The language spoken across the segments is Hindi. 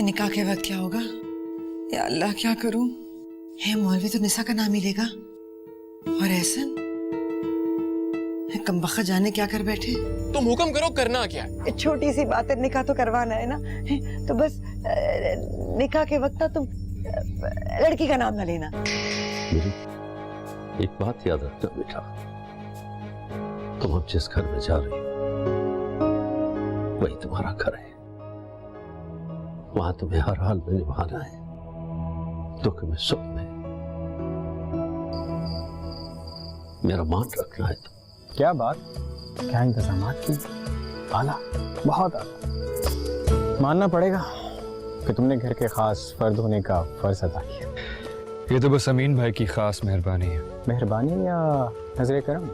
निकाह के वक्त क्या होगा? या अल्लाह, क्या करूं? है मौलवी तो निसा का नाम ही लेगा। और एहसन कमबख्त जाने क्या कर बैठे। तुम हुक्म करो, करना क्या है? छोटी सी बात है, निकाह तो करवाना है ना। तो बस निकाह के वक्त ना तुम लड़की का नाम ना लेना। मेरी एक बात याद रखना बेटा, तुम अब जिस घर में जा रही हो वही तुम्हारा घर है। वहां तुम्हें हर हाल में निभाना है, दुख में सुख में मेरा मान रखना है। क्या बात, क्या इंतजामात की, आला, बहुत आला। मानना पड़ेगा कि तुमने घर के खास फर्द होने का फर्ज अदा किया। ये तो बस अमीन भाई की खास मेहरबानी है। मेहरबानी या नजरे करम?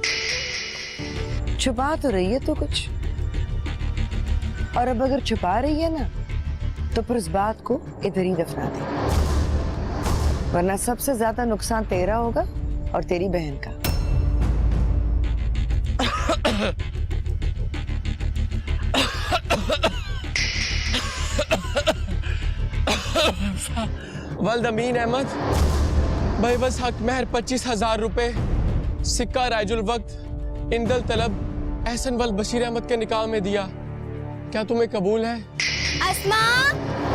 छुपा तो रही है तो कुछ, और अब अगर छुपा रही है ना तो फिर उस बात को इधर ही दफना दे, वरना सबसे ज्यादा नुकसान तेरा होगा और तेरी बहन का। वल्द अमीन अहमद भाई, बस हक महर 25,000 रुपए, सिक्का राजुल वक्त इंदल तलब एहसन वल बशीर अहमद के निकाह में दिया। क्या तुम्हें कबूल है? अस्मा,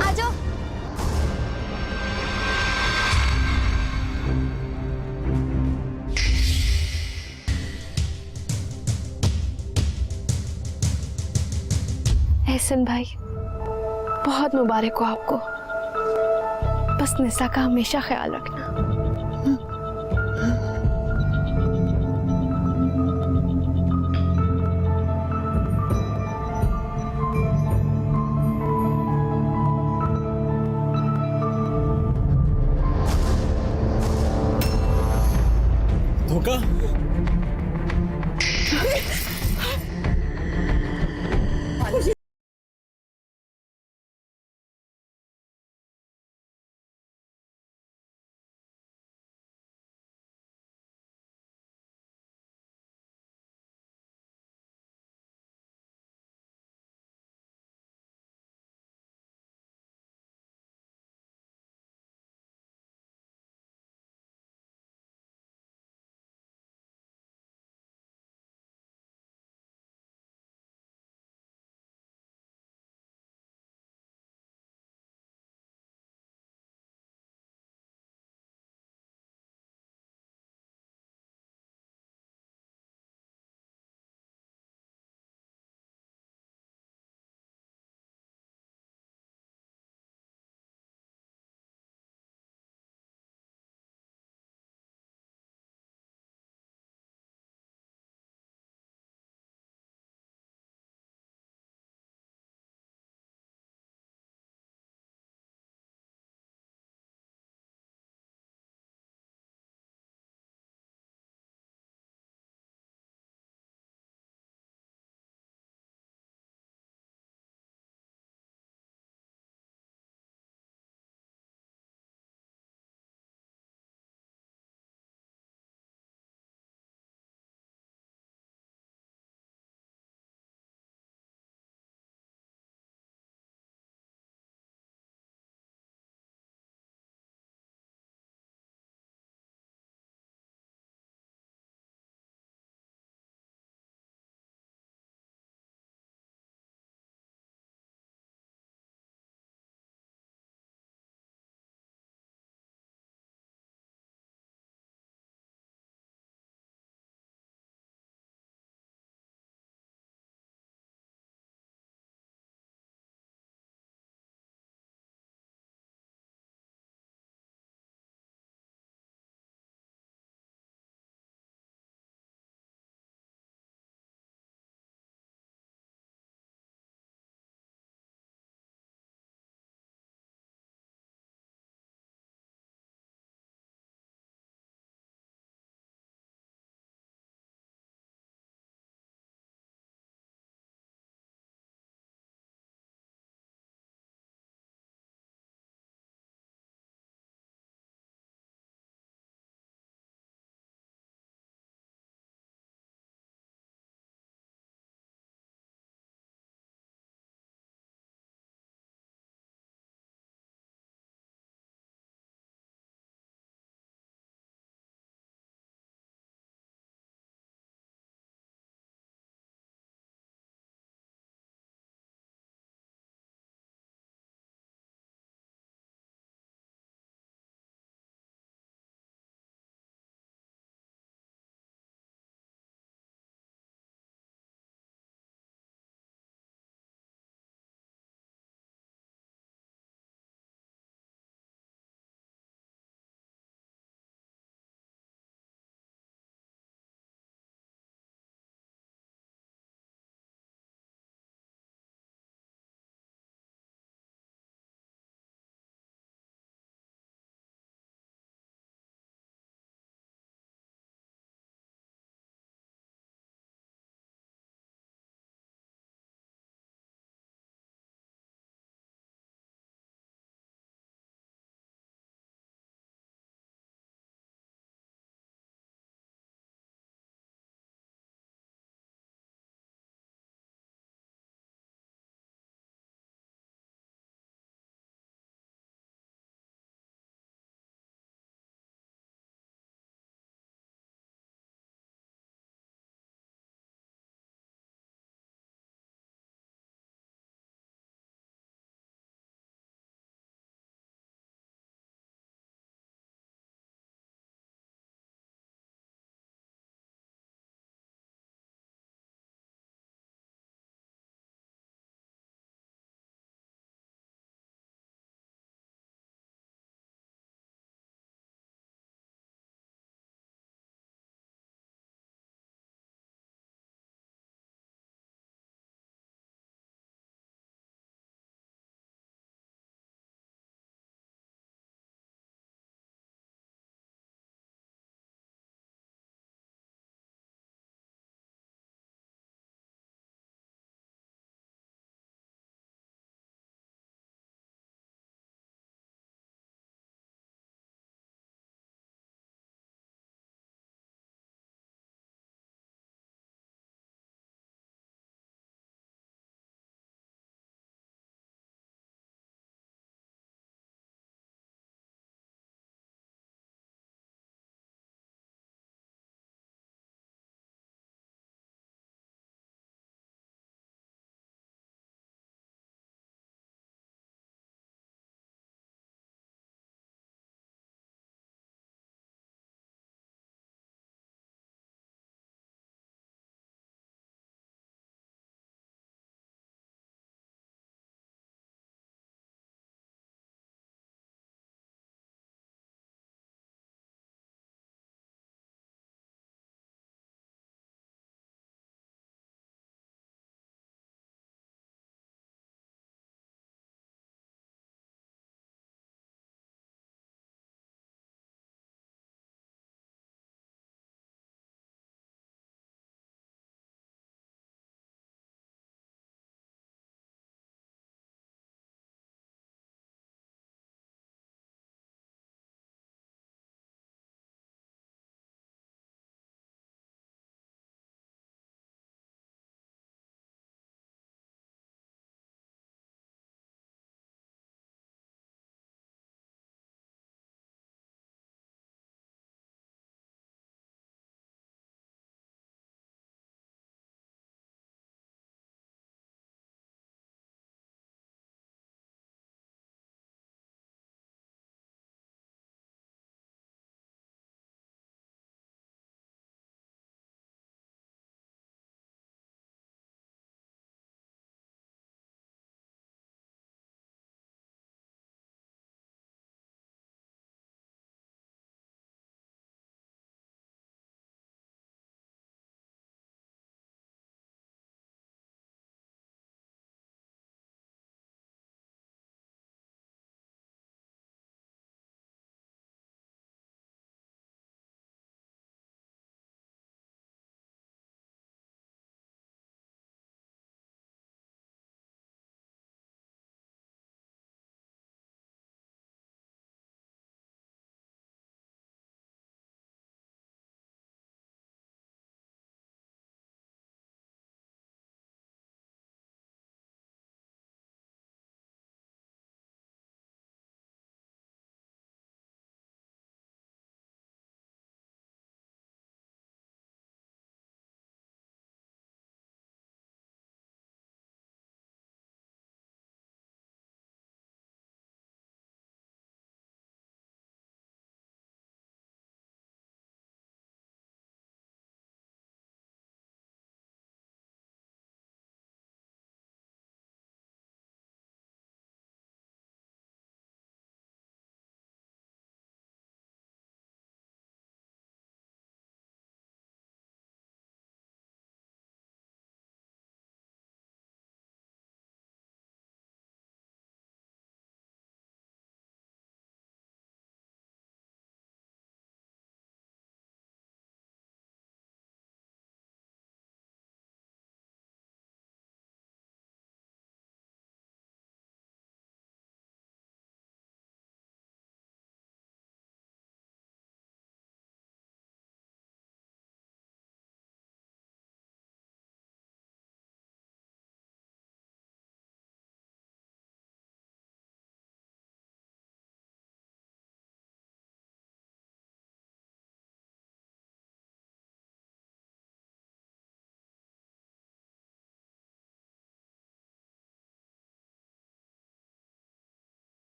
आ जाओ। एहसन भाई, बहुत मुबारक हो आपको। बस निसा का हमेशा ख्याल रखना। धोखा?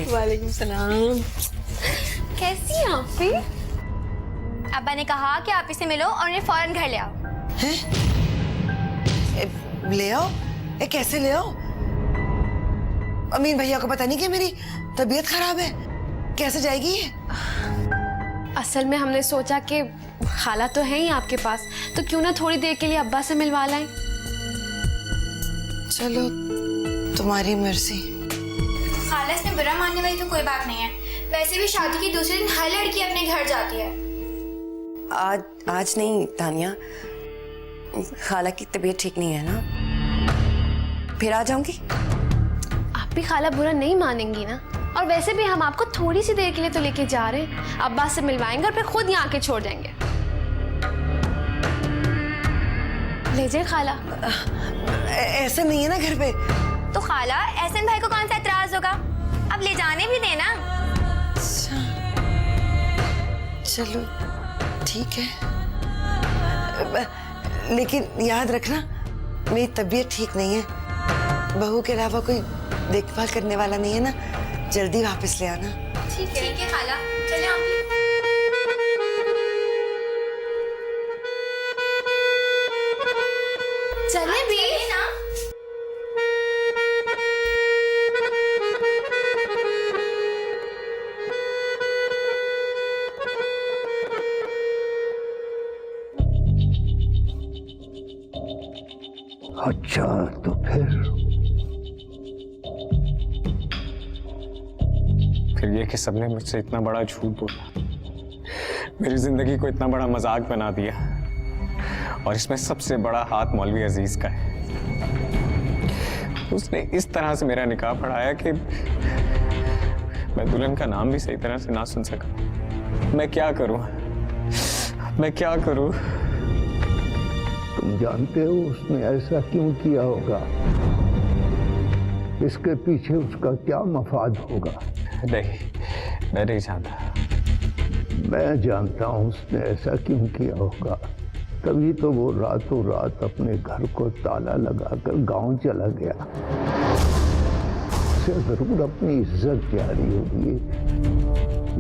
वालेकुम सलाम। कैसी हैं आप भी? अब्बा ने कहा कि आप इसे मिलो और उन्हें फौरन घर ले आओ। ले आओ? कैसे ले आओ? अमीन भैया को पता नहीं कि मेरी तबीयत खराब है, कैसे जाएगी ये? असल में हमने सोचा कि खाला तो है ही आपके पास, तो क्यों ना थोड़ी देर के लिए अब्बा से मिलवा लाएं। चलो तुम्हारी मर्जी। खाला इसमें बुरा मानने वाली तो कोई बात नहीं है। वैसे भी शादी के दूसरे दिन हर लड़की अपने घर जाती है। आज नहीं तानिया, खाला की तबीयत ठीक नहीं है ना, फिर आ जाऊंगी। आप भी खाला बुरा नहीं मानेंगी ना? और वैसे भी हम आपको थोड़ी सी देर के लिए तो लेके जा रहे हैं, अब्बा से मिलवाएंगे और फिर खुद यहाँ आके छोड़ जाएंगे। ले जाए खाला। ऐसा नहीं है ना घर पे। तो खाला एहसन भाई को कौन सा एतराज होगा? अब ले जाने भी देना। अच्छा चलो ठीक है, लेकिन याद रखना मेरी तबीयत ठीक नहीं है, बहू के अलावा कोई देखभाल करने वाला नहीं है ना, जल्दी वापस ले आना। ठीक है खाला, चले आप भी। चले भी ना। अच्छा तो फिर ये कि सबने मुझसे इतना बड़ा झूठ बोला, मेरी जिंदगी को इतना बड़ा मजाक बना दिया, और इसमें सबसे बड़ा हाथ मौलवी अजीज का है। उसने इस तरह से मेरा निकाह पढ़ाया कि मैं दुल्हन का नाम भी सही तरह से ना सुन सका। मैं क्या करूं? मैं क्या करूं? तुम जानते हो उसने ऐसा क्यों किया होगा? इसके पीछे उसका क्या मफाद होगा? नहीं, मैं नहीं जानता। मैं जानता हूं उसने ऐसा क्यों किया होगा। तभी तो वो रातों रात अपने घर को ताला लगाकर गांव चला गया। उसे जरूर अपनी इज्जत प्यारी होगी,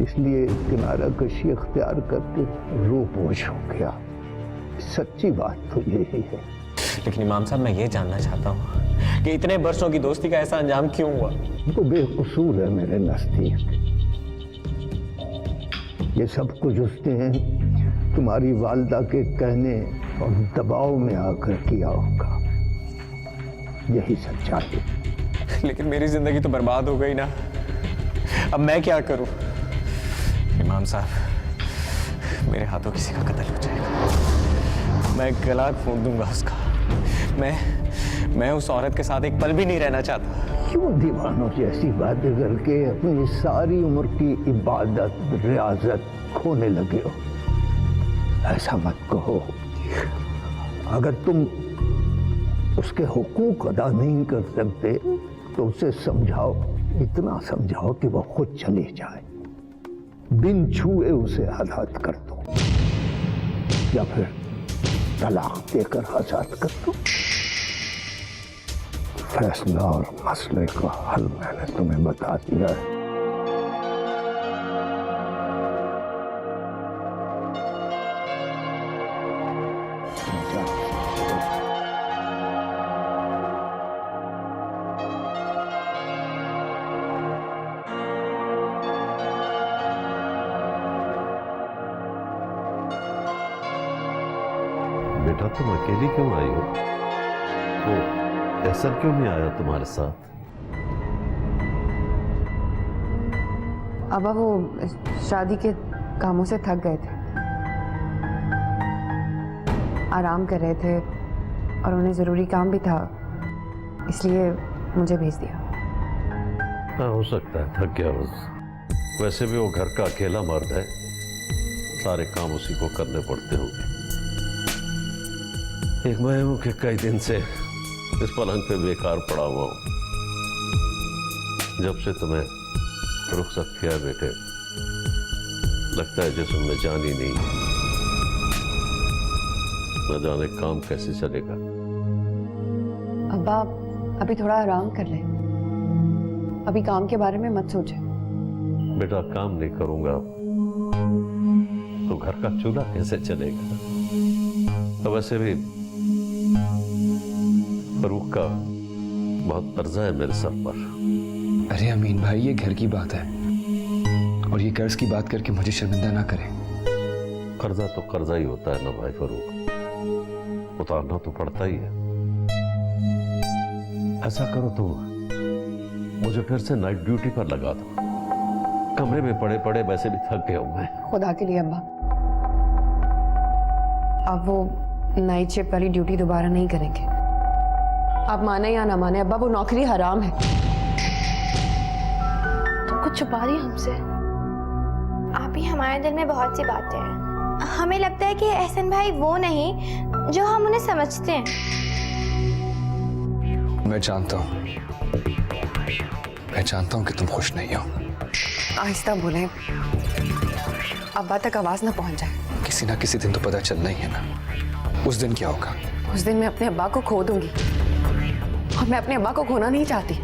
इसलिए किनारा कशी अख्तियार करके रूपोश हो गया। सच्ची बात तो यही है। लेकिन इमाम साहब, मैं ये जानना चाहता हूँ कि इतने वर्षों की दोस्ती का ऐसा अंजाम क्यों हुआ? वो बेकसूर है मेरे नजदीक। ये सब कुछ उसने तुम्हारी वालिदा के कहने और दबाव में आकर किया होगा, यही सच्चाई। लेकिन मेरी जिंदगी तो बर्बाद हो गई ना, अब मैं क्या करूं? इमाम साहब, मेरे हाथों किसी का कत्ल हो जाएगा, मैं गला फोड़ दूंगा उसका। मैं उस औरत के साथ एक पल भी नहीं रहना चाहता। क्यों दीवानों जैसी बातें करके अपनी सारी उम्र की इबादत रियाजत खोने लगे हो? ऐसा मत कहो। अगर तुम उसके हुकूक अदा नहीं कर सकते तो उसे समझाओ, इतना समझाओ कि वो खुद चले जाए। बिन छुए उसे आजाद कर दो, या फिर तलाक देकर आजाद कर दो। फैसला और मसले का हल मैंने तुम्हें बता दिया है। बेटा, तुम अकेली क्यों आई हो? वो ऐसा क्यों नहीं आया तुम्हारे साथ? अबा वो शादी के कामों से थक गए थे, आराम कर रहे थे और उन्हें ज़रूरी काम भी था, इसलिए मुझे भेज दिया। हाँ, हो सकता है थक गया बस। वैसे भी वो घर का अकेला मर्द है, सारे काम उसी को करने पड़ते होंगे। एक मैं हूं कि कई दिन से इस पलंग पे बेकार पड़ा हुआ हूं। जब से तुम्हें रुखसत किया बेटे, लगता है जिस्म में जान ही नहीं। न जाने काम कैसे चलेगा। अब्बा अभी थोड़ा आराम कर ले, अभी काम के बारे में मत सोचे। बेटा काम नहीं करूंगा तो घर का चूल्हा कैसे चलेगा? तो वैसे भी फरूक का बहुत कर्जा है मेरे सर पर। अरे अमीन भाई, ये घर की बात है और ये कर्ज की बात करके मुझे शर्मिंदा ना करें। कर्जा तो कर्जा ही होता है ना भाई फरूक, उतारना तो पड़ता ही है। ऐसा करो तो मुझे फिर से नाइट ड्यूटी पर लगा दो, कमरे में पड़े पड़े वैसे भी थक गया हूं मैं। खुदा के लिए अब्बा, अब वो नाइट शिफ्ट वाली ड्यूटी दोबारा नहीं करेंगे। आप माने या ना माने अब्बा, वो नौकरी हराम है। तुम कुछ छुपा रही हो हमसे? आप ही हमारे दिल में बहुत सी बातें हैं। हमें लगता है कि एहसन भाई वो नहीं जो हम उन्हें समझते हैं। मैं जानता हूं कि तुम खुश नहीं हो। आहिस्ता बोले, अब्बा तक आवाज ना पहुंच जाए। किसी ना किसी दिन तो पता चलना ही है ना। उस दिन क्या होगा? उस दिन मैं अपने अब्बा को खो दूंगी और मैं अपने अब्बा को खोना नहीं चाहती।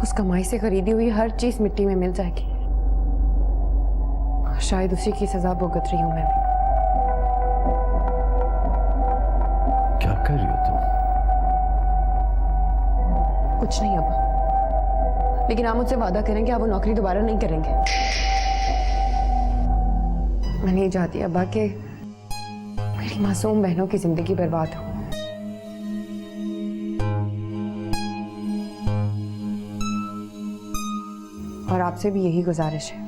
उस कमाई से खरीदी हुई हर चीज मिट्टी में मिल जाएगी। शायद उसी की सजा भुगत रही हूं मैं भी। क्या कर रही हो तुम? कुछ नहीं अब्बा, लेकिन आप मुझसे वादा करें कि आप वो नौकरी दोबारा नहीं करेंगे। मैं नहीं चाहती अब्बा कि मेरी मासूम बहनों की जिंदगी बर्बाद हो। और आपसे भी यही गुजारिश है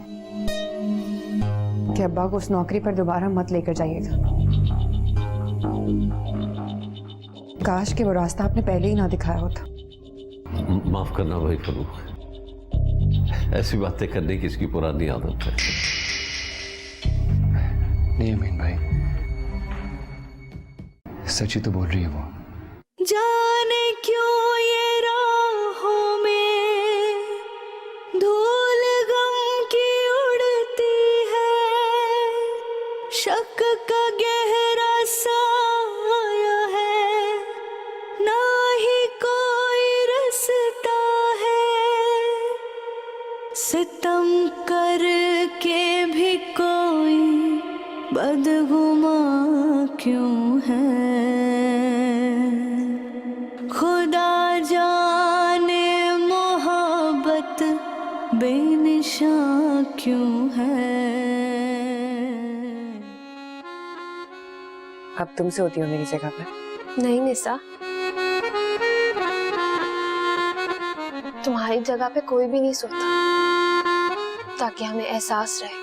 कि अब्बा को उस नौकरी पर दोबारा मत लेकर जाइएगा। काश कि वो रास्ता आपने पहले ही ना दिखाया होता। माफ करना भाई फरूक, ऐसी बातें करने की इसकी पुरानी आदत है। नहीं अमीन भाई, सच ही तो बोल रही है वो। जाने क्यों ये राहों में धूल गम की उड़ती है, शक का गहरा साया है, ना ही कोई रास्ता है, सितम करके भी कोई बदगुमा क्यों है, खुदा जाने मोहब्बत बेनिशां क्यों है। अब तुम सोती हो मेरी जगह पर? नहीं निसा, तुम्हारी जगह पे कोई भी नहीं सोता, ताकि हमें एहसास रहे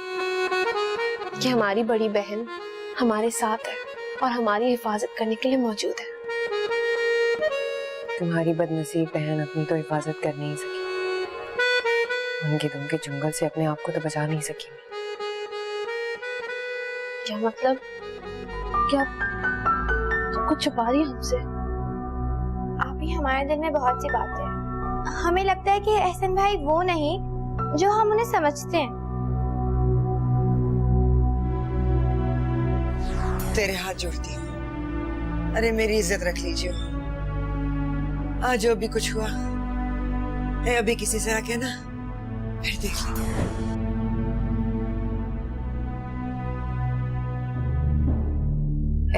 कि हमारी बड़ी बहन हमारे साथ है और हमारी हिफाजत करने के लिए मौजूद है। तुम्हारी बदनसीब बहन अपनी तो हिफाजत कर नहीं सकी, उनके दम के चुंगल से अपने आप को तो बचा नहीं सकी। क्या मतलब? क्या तुम कुछ छुपा रही हो हमसे? आप ही हमारे दिल में बहुत सी बातें हैं। हमें लगता है कि एहसन भाई वो नहीं जो हम उन्हें समझते हैं। तेरे हाथ जोड़ती हूँ, अरे मेरी इज्जत रख लीजिए। आज जो भी कुछ हुआ है, अभी किसी से आके ना फिर देख लेंगे।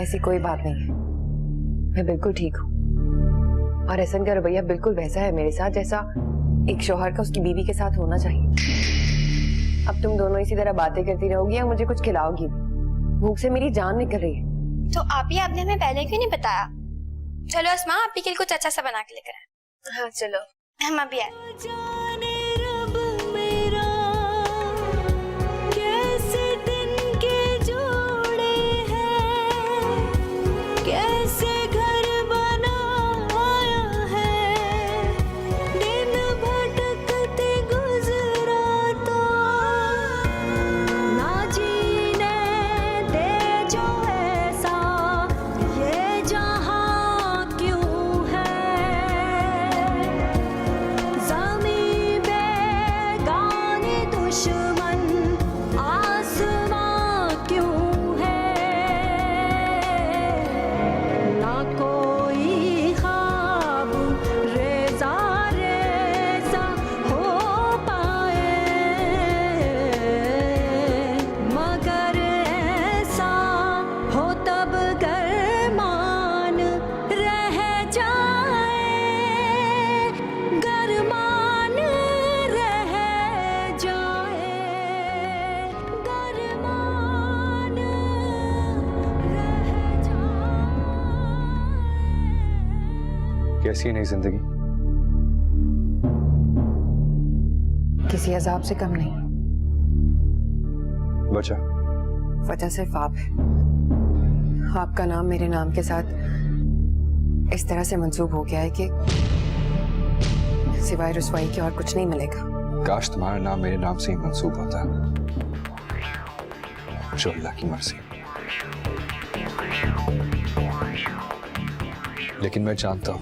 ऐसी कोई बात नहीं है, मैं बिल्कुल ठीक हूँ और एहसन का रवैया बिल्कुल वैसा है मेरे साथ जैसा एक शौहर का उसकी बीवी के साथ होना चाहिए। अब तुम दोनों इसी तरह बातें करती रहोगी या मुझे कुछ खिलाओगी भी? भूख से मेरी जान निकल रही है। तो आप ही आपने हमें पहले क्यों नहीं बताया? चलो अस्मा, आप ही के लिए कुछ अच्छा सा बना के लेकर आए। हाँ चलो, हम अभी आए। जाने रब मेरा कैसे दिन के जोड़े हैं, कैसे घर बनाया है, दिन भटकते गुजरा तो ना जीने दे जो ऐसा ये जहां क्यों है, ज़मीं कैसी है नई जिंदगी? किसी अजाब से कम नहीं। वजह? वजह सिर्फ आप है। आपका नाम मेरे नाम के साथ इस तरह से मंसूब हो गया है कि सिवाय रुसवाई के और कुछ नहीं मिलेगा। काश तुम्हारा नाम मेरे नाम से ही मंसूब होता, जो अल्लाह की मर्जी। लेकिन मैं जानता हूं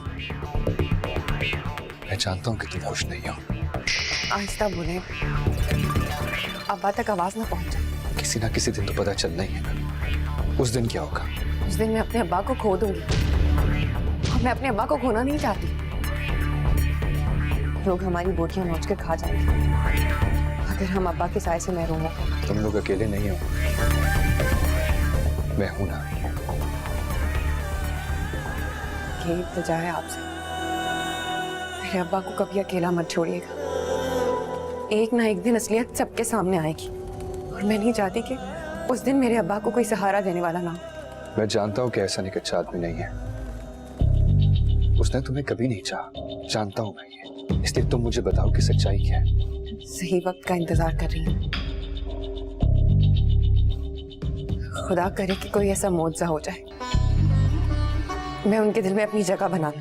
कि तुम खुश नहीं हो। आहिस्ता बोले, अब्बा तक आवाज ना पहुंचे। किसी ना किसी दिन तो पता चलना ही है। उस दिन क्या होगा? उस दिन मैं अपने अब्बा को खो दूंगी और मैं अपने अब्बा को खोना नहीं चाहती। लोग हमारी बोटियां नोच के खा जाएंगे अगर हम अब्बा के साए से महरूम हो। तुम लोग अकेले नहीं हो, मैं हूं ना। यही इल्तिजा है आपसे, मेरे अब्बा को कभी अकेला मत छोड़िएगा। एक ना एक दिन असलियत सबके सामने आएगी और मैं नहीं चाहती कि उस दिन मेरे अब्बा को कोई सहारा देने वाला ना हो। मैं जानता हूं कि ऐसा एक अच्छा आदमी नहीं है। उसने तुम्हें कभी नहीं चाहा, जानता हूं मैं ये। इसलिए तुम मुझे बताओ कि सच्चाई क्या है। सही वक्त का इंतजार कर रही हूँ। खुदा करे कि कोई ऐसा मौजज़ा हो जाए, मैं उनके दिल में अपनी जगह बना लूं।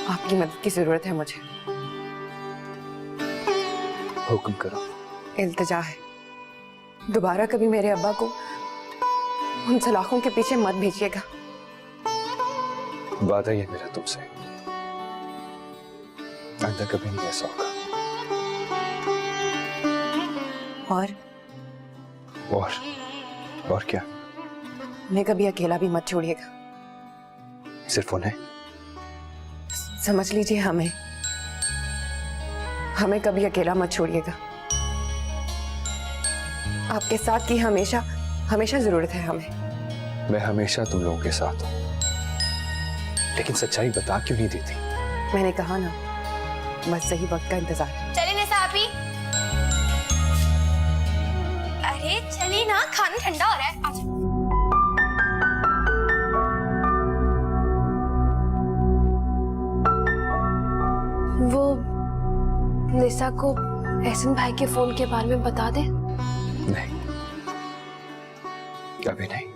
आपकी मदद की जरूरत है मुझे। हुक्म करो। इल्तिजा है, दोबारा कभी मेरे अब्बा को उन सलाखों के पीछे मत भेजिएगा। वादा ही है मेरा तुमसे, आइंदा कभी नहीं ऐसा होगा। और क्या? उन्हें कभी अकेला भी मत छोड़िएगा। सिर्फ उन्हें? समझ लीजिए, हमें कभी अकेला मत छोड़िएगा। आपके साथ की हमेशा जरूरत है हमें। मैं हमेशा तुम लोगों के साथ हूं, लेकिन सच्चाई बता क्यों नहीं देती? मैंने कहा ना, बस सही वक्त का इंतजार है। चलिए निशा आपी। अरे चलिए ना, खाना ठंडा हो रहा है। आजा। वो निशा को एहसन भाई के फोन के बारे में बता दे। नहीं, अभी नहीं।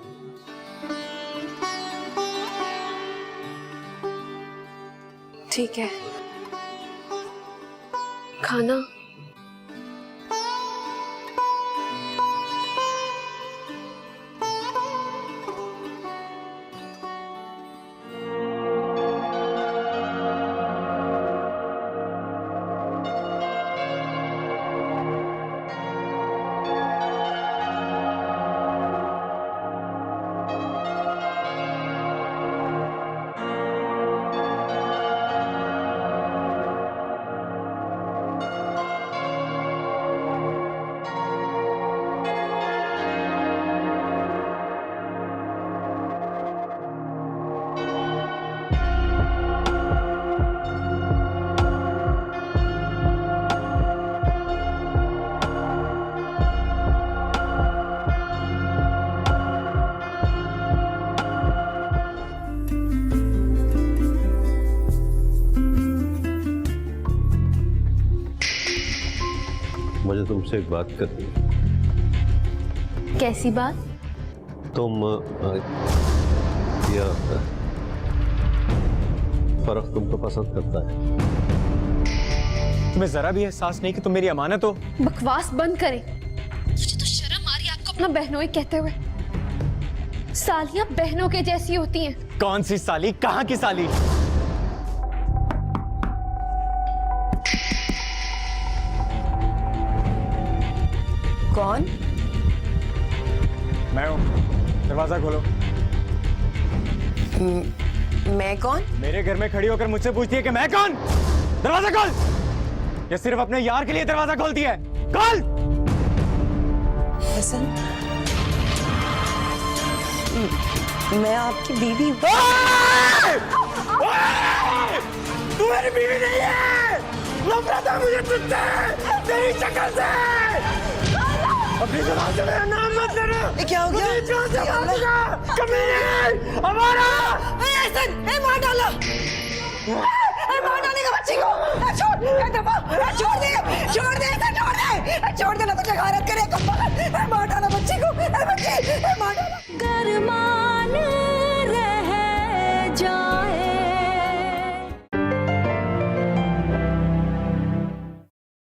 ठीक है। खाना? मुझे तुमसे एक बात करनी है। कैसी बात? तुम यह फर्क तुमको पसंद करता है? तुम्हें जरा भी एहसास नहीं कि तुम मेरी अमानत हो? बकवास बंद करें। मुझे तो शर्म आ रही है आपको अपना बहनोई कहते हुए। सालियां बहनों के जैसी होती हैं। कौन सी साली? कहाँ की साली? कौन? मैं हूँ। दरवाजा खोलो। मैं कौन? मेरे घर में खड़ी होकर मुझसे पूछती है कि मैं कौन? दरवाजा खोल। या सिर्फ अपने यार के लिए दरवाजा खोलती है? खोल। हसन, मैं आपकी बीवी हूँ। तू मेरी बीवी नहीं है। नफरत है मुझे तुझसे, तेरी शक्ल से। अब ये क्या हो गया? हमारा मार डाला, मार डालेगा बच्ची को। छोड़ दे, छोड़ दे, छोड़ दे ना तो जगारत करे। मार डाला बच्ची को, बच्ची